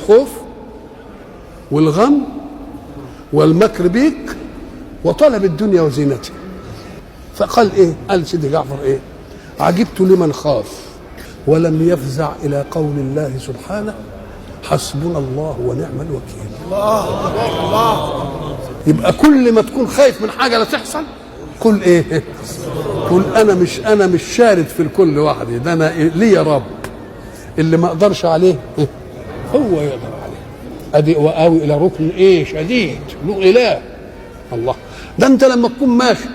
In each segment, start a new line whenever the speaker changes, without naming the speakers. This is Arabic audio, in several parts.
خوف والغم والمكر بيك وطلب الدنيا وزينتها. فقال ايه؟ قال سيدي جعفر ايه؟ عجبت لمن خاف ولم يفزع الى قول الله سبحانه حسبنا الله ونعم الوكيل. الله. يبقى كل ما تكون خايف من حاجه لا تحصل قل ايه؟ قل انا مش شارد في الكل وحدي، ده انا لي رب اللي ما اقدرش عليه هو يقدر عليه. ادي واوي الى ركن ايه؟ شديد له اله. الله. ده انت لما تكون ماشي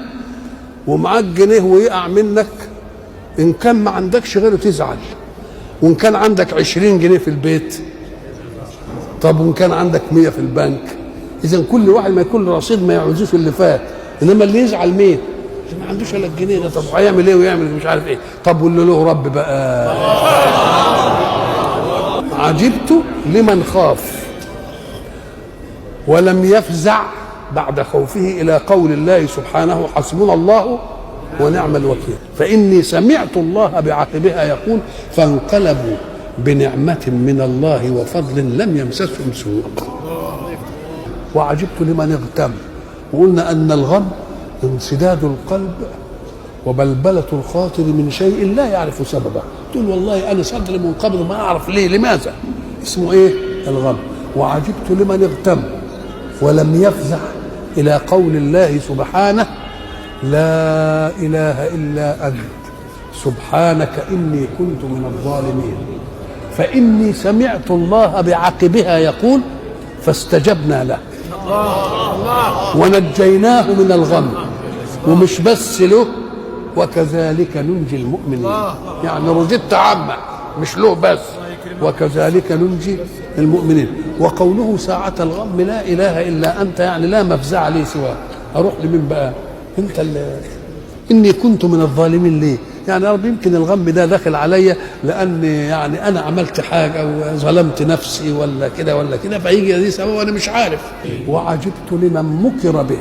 ومعاك جنيه ويقع منك، ان كان ما عندكش غيره تزعل، وان كان عندك 20 جنيه في البيت، طب وان كان عندك 100 في البنك. اذا كل واحد ما يكون رصيد ما يعوزوش اللي فات، انما اللي يزعل مين؟ اللي ما عندوش الا الجنيه ده. طب هيعمل ايه ويعمل مش عارف ايه. طب واللي له رب بقى. عجبت لمن خاف ولم يفزع بعد خوفه الى قول الله سبحانه حسبنا الله ونعم الوكيل. فاني سمعت الله بعقبها يقول فانقلبوا بنعمة من الله وفضل لم يمسسهم سوء. وعجبت لمن اغتم. وقلنا ان الغم انسداد القلب وبلبلة الخاطر من شيء لا يعرف سببه. تقول والله انا صدري منقبض ما اعرف ليه، لماذا؟ اسمه ايه؟ الغم. وعجبت لمن اغتم ولم يفزع الى قول الله سبحانه لا اله الا انت سبحانك اني كنت من الظالمين. فاني سمعت الله بعقبها يقول فاستجبنا له ونجيناه من الغم. ومش بس له وكذلك ننجي المؤمنين، يعني رددت عامة مش له بس، وكذلك ننجي المؤمنين. وقوله ساعة الغم لا إله إلا أنت، يعني لا مفزع لي سواك. أروح لمين بقى؟ أنت اللي إني كنت من الظالمين. ليه؟ يعني يا رب يمكن الغم ده داخل عليا لأن يعني أنا عملت حاجة وظلمت نفسي ولا كده ولا كده، فيجي دي سبب وأنا مش عارف. وعجبت لمن مكر به.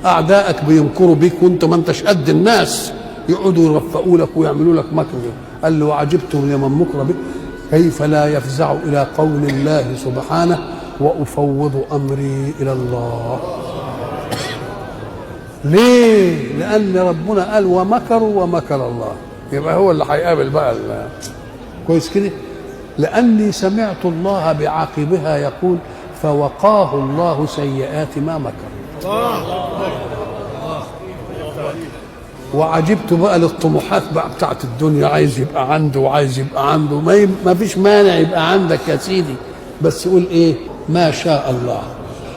أعدائك بيمكروا بيك وأنت ما أنتش قد الناس، يقعدوا يرفقوا لك ويعملوا لك مكر. قال له وعجبت لمن مكر به كيف لا يفزع إلى قول الله سبحانه وأفوض أمري إلى الله. ليه؟ لأن ربنا قال ومكروا ومكر الله، يبقى هو اللي هيقابل بقى كويس كده. لأني سمعت الله بعاقبها يقول فوقاه الله سيئات ما مكر. وعجبت بقى للطموحات بقى بتاعت الدنيا، عايز يبقى عنده وعايز يبقى عنده. ما فيش مانع يبقى عندك يا سيدي، بس قول ايه؟ ما شاء الله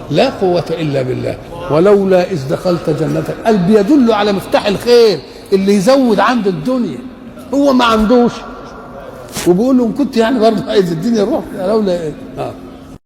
لا قوة إلا بالله ولولا إذ دخلت جنتك. قال بيدل على مفتاح الخير اللي يزود عنده الدنيا، هو ما عندوش، وبيقول له إن كنت يعني برضه عايز الدنيا روح لولا إيه؟